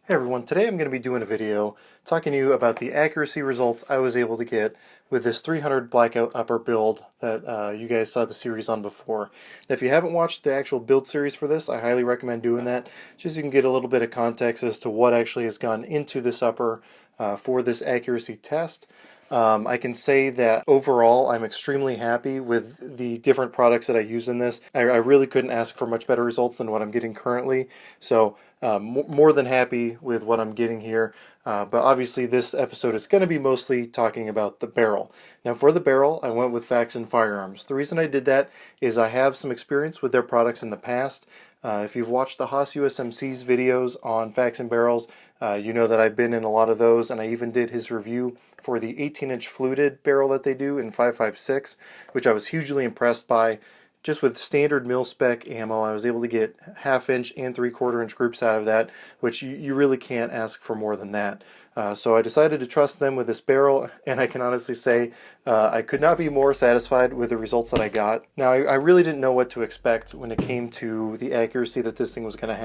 Hey everyone, today I'm going to be doing a video talking to you about the accuracy results I was able to get with this 300 blackout upper build that you guys saw the series on before. Now, if you haven't watched the actual build series for this, I highly recommend doing that, just so you can get a little bit of context as to what actually has gone into this upper for this accuracy test. I can say that overall I'm extremely happy with the different products that I use in this. I really couldn't ask for much better results than what I'm getting currently. So more than happy with what I'm getting here. But obviously this episode is going to be mostly talking about the barrel. Now for the barrel, I went with Faxon Firearms. The reason I did that is I have some experience with their products in the past. If you've watched the Haas USMC's videos on Faxon barrels, you know that I've been in a lot of those, and I even did his review for the 18-inch fluted barrel that they do in 5.56, which I was hugely impressed by. Just with standard mil-spec ammo, I was able to get half-inch and three-quarter-inch groups out of that, which you really can't ask for more than that. So I decided to trust them with this barrel, and I can honestly say I could not be more satisfied with the results that I got. Now, I really didn't know what to expect when it came to the accuracy that this thing was going to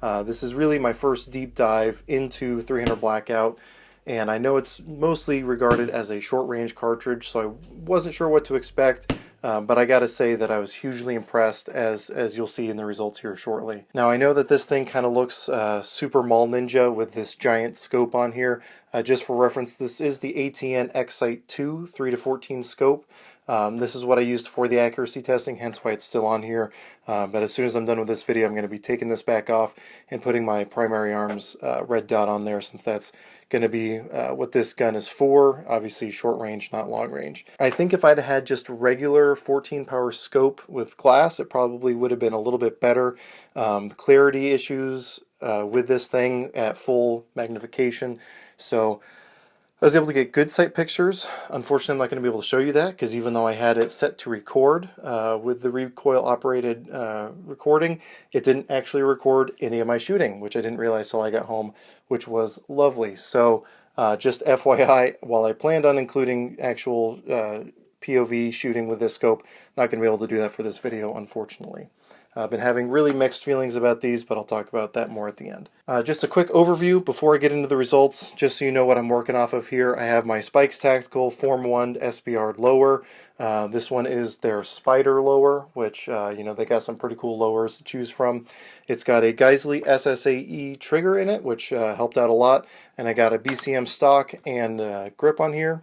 have. This is really my first deep dive into 300 Blackout, and I know it's mostly regarded as a short-range cartridge, so I wasn't sure what to expect. But I gotta say that I was hugely impressed, as you'll see in the results here shortly. Now I know that this thing kind of looks super mall ninja with this giant scope on here. Just for reference, this is the ATN X-Sight 2 3-14 scope. This is what I used for the accuracy testing, hence why it's still on here. But as soon as I'm done with this video, I'm going to be taking this back off and putting my primary arms red dot on there, since that's going to be what this gun is for. Obviously short range, not long range. I think if I'd had just regular 14 power scope with glass, it probably would have been a little bit better. The clarity issues with this thing at full magnification. So I was able to get good sight pictures. Unfortunately, I'm not going to be able to show you that, because even though I had it set to record with the recoil operated recording, it didn't actually record any of my shooting, which I didn't realize till I got home, which was lovely. So just FYI, while I planned on including actual POV shooting with this scope, not going to be able to do that for this video, unfortunately. I've been having really mixed feelings about these, but I'll talk about that more at the end. Just a quick overview before I get into the results, just so you know what I'm working off of here. I have my Spikes Tactical Form 1 SBR lower. This one is their Spider lower, which, you know, they got some pretty cool lowers to choose from. It's got a Geisley SSAE trigger in it, which helped out a lot, and I got a BCM stock and grip on here.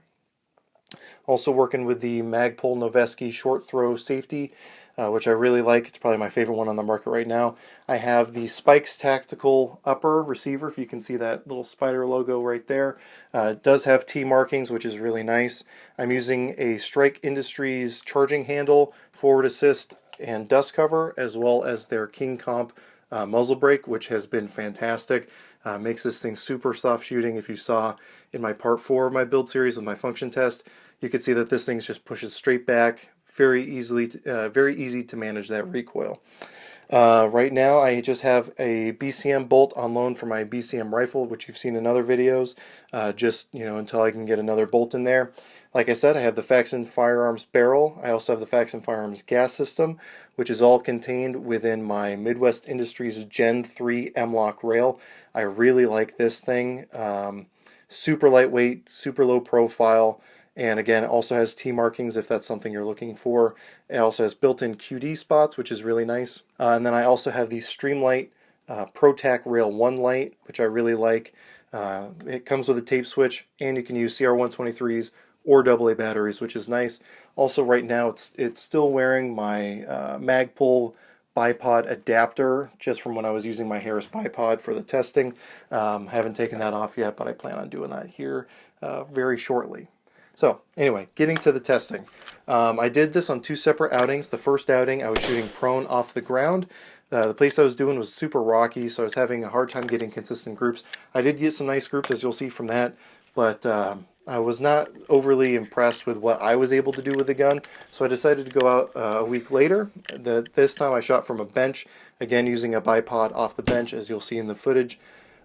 Also working with the Magpul Noveske short throw safety, which I really like. It's probably my favorite one on the market right now. I have the Spikes Tactical upper receiver, if you can see that little spider logo right there. It does have T markings, which is really nice. I'm using a Strike Industries charging handle, forward assist, and dust cover, as well as their King Comp muzzle brake, which has been fantastic. Makes this thing super soft shooting. If you saw in my part 4 of my build series with my function test, you could see that this thing just pushes straight back, very easy to manage that recoil. Right now I just have a BCM bolt on loan for my BCM rifle, which you've seen in other videos, just, you know, until I can get another bolt in there. Like I said, I have the Faxon Firearms barrel. I also have the Faxon Firearms gas system, which is all contained within my Midwest Industries Gen 3 M-Lock rail. I really like this thing. Super lightweight, super low profile. And again, it also has T markings if that's something you're looking for. It also has built-in QD spots, which is really nice. And then I also have the Streamlight ProTac Rail 1 light, which I really like. It comes with a tape switch, and you can use CR123s or AA batteries, which is nice. Also, right now, it's still wearing my Magpul bipod adapter, just from when I was using my Harris bipod for the testing. Haven't taken that off yet, but I plan on doing that here very shortly. So anyway, getting to the testing. I did this on 2 separate outings. The first outing I was shooting prone off the ground. The place I was doing was super rocky, so I was having a hard time getting consistent groups. I did get some nice groups, as you'll see from that, but I was not overly impressed with what I was able to do with the gun, so I decided to go out a week later. This time I shot from a bench, again using a bipod off the bench, as you'll see in the footage.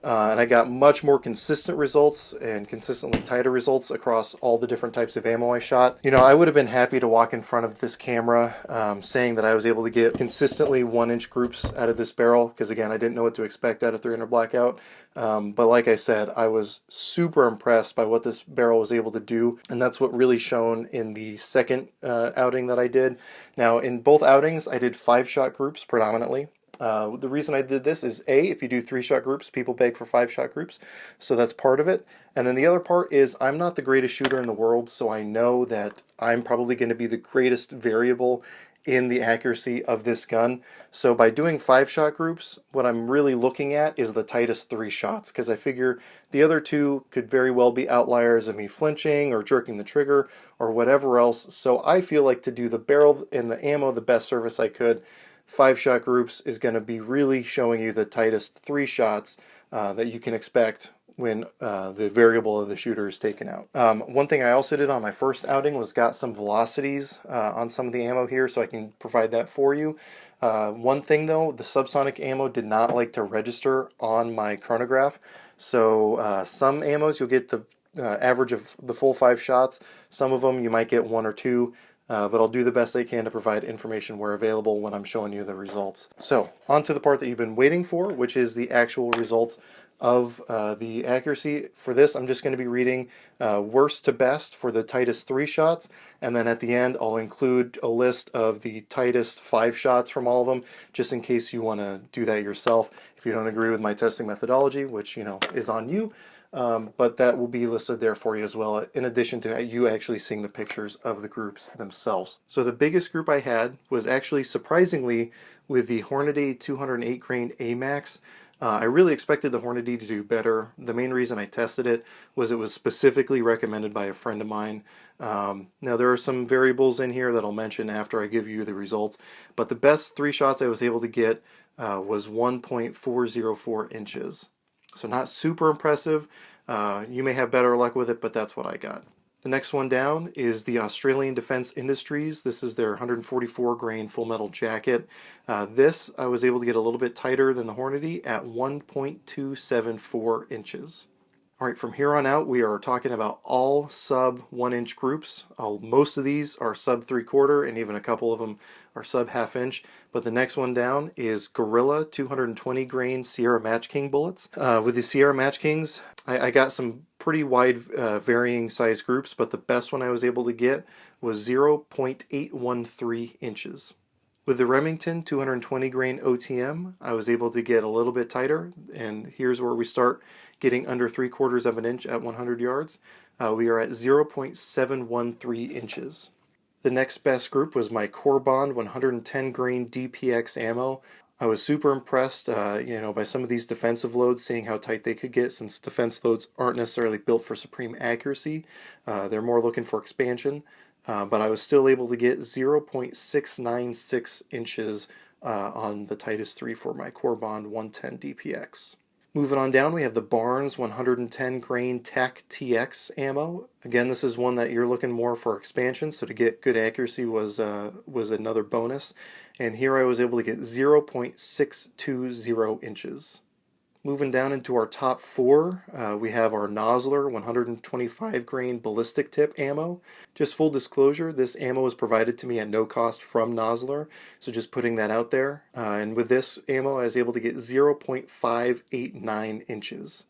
And I got much more consistent results and consistently tighter results across all the different types of ammo I shot. You know, I would have been happy to walk in front of this camera saying that I was able to get consistently 1-inch groups out of this barrel, because again, I didn't know what to expect out of 300 Blackout. But like I said, I was super impressed by what this barrel was able to do, and that's what really shone in the second outing that I did. Now, in both outings, I did 5-shot groups predominantly. The reason I did this is A, if you do 3-shot groups, people beg for 5-shot groups, so that's part of it. And then the other part is I'm not the greatest shooter in the world, so I know that I'm probably going to be the greatest variable in the accuracy of this gun. So by doing 5-shot groups, what I'm really looking at is the tightest 3 shots, because I figure the other 2 could very well be outliers of me flinching or jerking the trigger or whatever else. So I feel like to do the barrel and the ammo the best service I could, 5-shot groups is going to be really showing you the tightest 3 shots that you can expect when the variable of the shooter is taken out. One thing I also did on my first outing was got some velocities on some of the ammo here, so I can provide that for you. One thing though, the subsonic ammo did not like to register on my chronograph, so some ammos you'll get the average of the full 5 shots. Some of them you might get 1 or 2. But I'll do the best I can to provide information where available when I'm showing you the results. So, on to the part that you've been waiting for, which is the actual results of the accuracy. For this, I'm just going to be reading worst to best for the tightest 3 shots, and then at the end I'll include a list of the tightest 5 shots from all of them, just in case you want to do that yourself. If you don't agree with my testing methodology, which, you know, is on you, but that will be listed there for you as well, in addition to you actually seeing the pictures of the groups themselves. So the biggest group I had was actually surprisingly with the Hornady 208 grain AMAX. I really expected the Hornady to do better. The main reason I tested it was specifically recommended by a friend of mine. Now there are some variables in here that I'll mention after I give you the results, but the best 3 shots I was able to get was 1.404 inches. So not super impressive. You may have better luck with it, but that's what I got. The next one down is the Australian Defence Industries. This is their 144 grain full metal jacket. This I was able to get a little bit tighter than the Hornady at 1.274 inches. All right, from here on out, we are talking about all sub 1-inch groups. Most of these are sub 3/4, and even a couple of them are sub 1/2 inch. But the next one down is Gorilla 220 grain Sierra Match King bullets. With the Sierra Match Kings, I got some pretty wide varying size groups, but the best one I was able to get was 0.813 inches. With the Remington 220 grain OTM, I was able to get a little bit tighter, and here's where we start getting under 3/4 of an inch at 100 yards. We are at 0.713 inches. The next best group was my Core Bond 110 grain DPX ammo. I was super impressed, by some of these defensive loads, seeing how tight they could get, since defense loads aren't necessarily built for supreme accuracy. They're more looking for expansion. But I was still able to get 0.696 inches on the tightest 3 for my Core Bond 110 DPX. Moving on down, we have the Barnes 110 grain tac-tx ammo. Again, this is one that you're looking more for expansion, so to get good accuracy was another bonus. And here I was able to get 0.620 inches. Moving down into our top 4, we have our Nosler 125 grain ballistic tip ammo. Just full disclosure, this ammo was provided to me at no cost from Nosler, so just putting that out there. And with this ammo, I was able to get 0.589 inches.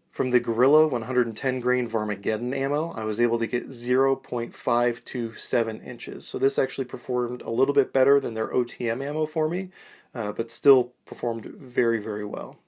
From the Gorilla 110 grain Varmageddon ammo, I was able to get 0.527 inches. So this actually performed a little bit better than their OTM ammo for me, but still performed very, very well.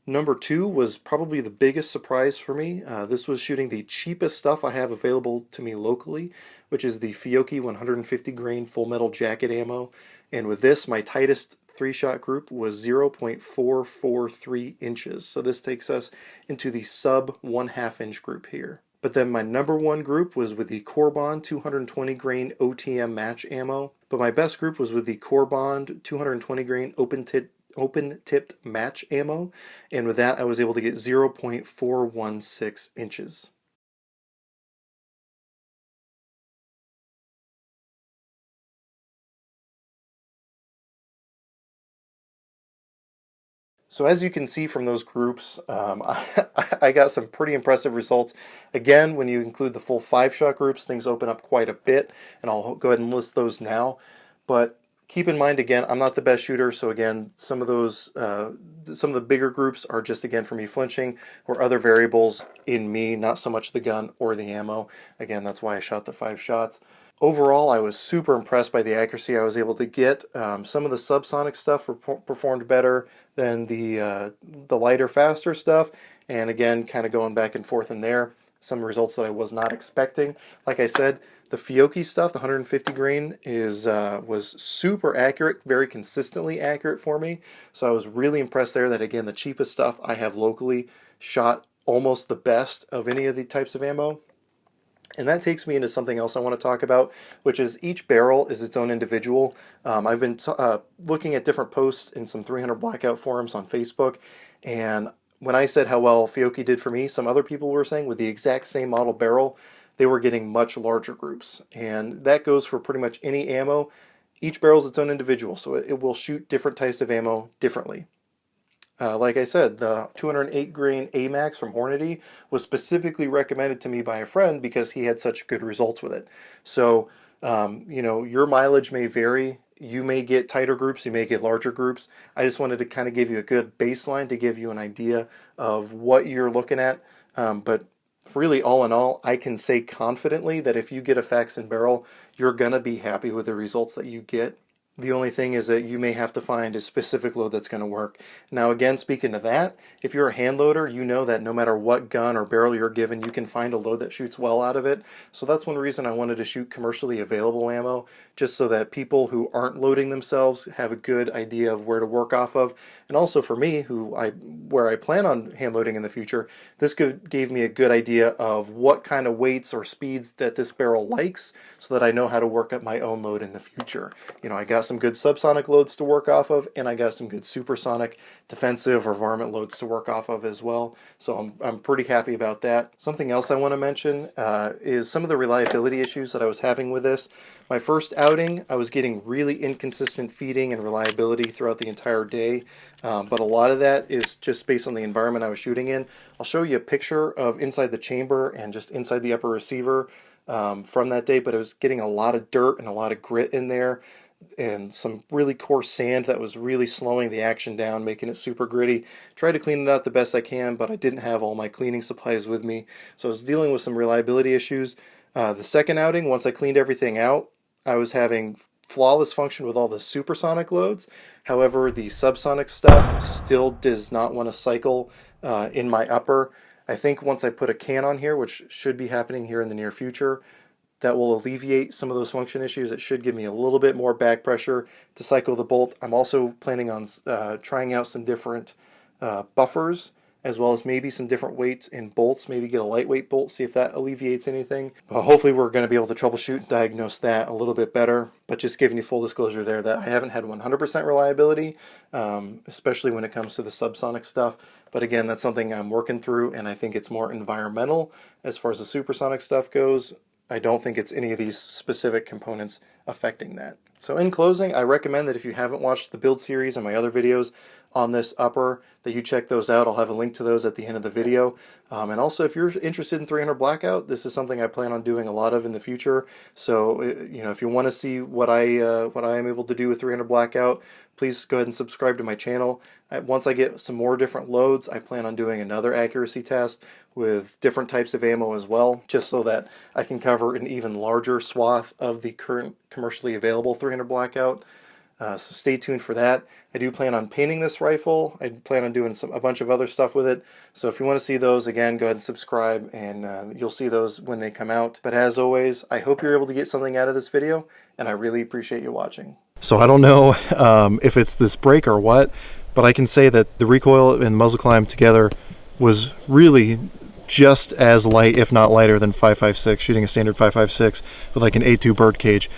Number 2 was probably the biggest surprise for me. This was shooting the cheapest stuff I have available to me locally, which is the Fiocchi 150 grain full metal jacket ammo. And with this, my tightest 3-shot group was 0.443 inches. So this takes us into the sub 1/2 inch group here. But then my number 1 group was with the Core Bond 220 grain OTM match ammo. But my best group was with the Core Bond 220 grain open-tipped match ammo, and with that I was able to get 0.416 inches. So as you can see from those groups, I got some pretty impressive results. Again, when you include the full 5-shot groups, things open up quite a bit, and I'll go ahead and list those now. But keep in mind, again, I'm not the best shooter, so again, some of the bigger groups are just, again, for me flinching, or other variables in me, not so much the gun or the ammo. Again, that's why I shot the 5 shots. Overall, I was super impressed by the accuracy I was able to get. Some of the subsonic stuff performed better than the lighter, faster stuff. And again, kind of going back and forth in there. Some results that I was not expecting. Like I said, the Fiocchi stuff, the 150 grain, was super accurate, very consistently accurate for me. So I was really impressed there that, again, the cheapest stuff I have locally shot almost the best of any of the types of ammo. And that takes me into something else I want to talk about, which is each barrel is its own individual. I've been looking at different posts in some 300 Blackout forums on Facebook, and when I said how well Fiocchi did for me, some other people were saying with the exact same model barrel, they were getting much larger groups. And that goes for pretty much any ammo. Each barrel is its own individual, so it will shoot different types of ammo differently. Like I said, the 208 grain AMAX from Hornady was specifically recommended to me by a friend because he had such good results with it. So, you know, your mileage may vary. You may get tighter groups, you may get larger groups. I just wanted to kind of give you a good baseline to give you an idea of what you're looking at. But really, all in all, I can say confidently that if you get a Faxon barrel, you're going to be happy with the results that you get. The only thing is that you may have to find a specific load that's going to work. Now again, speaking of that, if you're a hand loader, you know that no matter what gun or barrel you're given, you can find a load that shoots well out of it. So that's one reason I wanted to shoot commercially available ammo, just so that people who aren't loading themselves have a good idea of where to work off of. And also for me, where I plan on hand loading in the future, this gave me a good idea of what kind of weights or speeds that this barrel likes, so that I know how to work up my own load in the future. You know, I got some good subsonic loads to work off of, and I got some good supersonic defensive or varmint loads to work off of as well. So I'm pretty happy about that. Something else I want to mention is some of the reliability issues that I was having with this. My first outing, I was getting really inconsistent feeding and reliability throughout the entire day, but a lot of that is just based on the environment I was shooting in. I'll show you a picture of inside the chamber and just inside the upper receiver from that day, but it was getting a lot of dirt and a lot of grit in there, and some really coarse sand that was really slowing the action down, making it super gritty. Tried to clean it out the best I can, but I didn't have all my cleaning supplies with me, so I was dealing with some reliability issues. The second outing, once I cleaned everything out, I was having flawless function with all the supersonic loads. However, the subsonic stuff still does not want to cycle in my upper. I think once I put a can on here, which should be happening here in the near future, that will alleviate some of those function issues. It should give me a little bit more back pressure to cycle the bolt. I'm also planning on trying out some different buffers, as well as maybe some different weights in bolts, maybe get a lightweight bolt, see if that alleviates anything. But hopefully we're going to be able to troubleshoot and diagnose that a little bit better. But just giving you full disclosure there that I haven't had 100% reliability, especially when it comes to the subsonic stuff. But again, that's something I'm working through, and I think it's more environmental as far as the supersonic stuff goes. I don't think it's any of these specific components affecting that. So in closing, I recommend that if you haven't watched the build series and my other videos on this upper, that you check those out. I'll have a link to those at the end of the video. And also, if you're interested in 300 Blackout, this is something I plan on doing a lot of in the future. So, you know, if you want to see what I am able to do with 300 Blackout, please go ahead and subscribe to my channel. Once I get some more different loads, I plan on doing another accuracy test with different types of ammo as well, just so that I can cover an even larger swath of the current commercially available 300 Blackout. So stay tuned for that. I do plan on painting this rifle. I plan on doing a bunch of other stuff with it. So if you want to see those, again, go ahead and subscribe, and you'll see those when they come out. But as always, I hope you're able to get something out of this video, and I really appreciate you watching. So I don't know if it's this break or what, but I can say that the recoil and muzzle climb together was really just as light, if not lighter, than 5.56, shooting a standard 5.56 with like an A2 bird cage.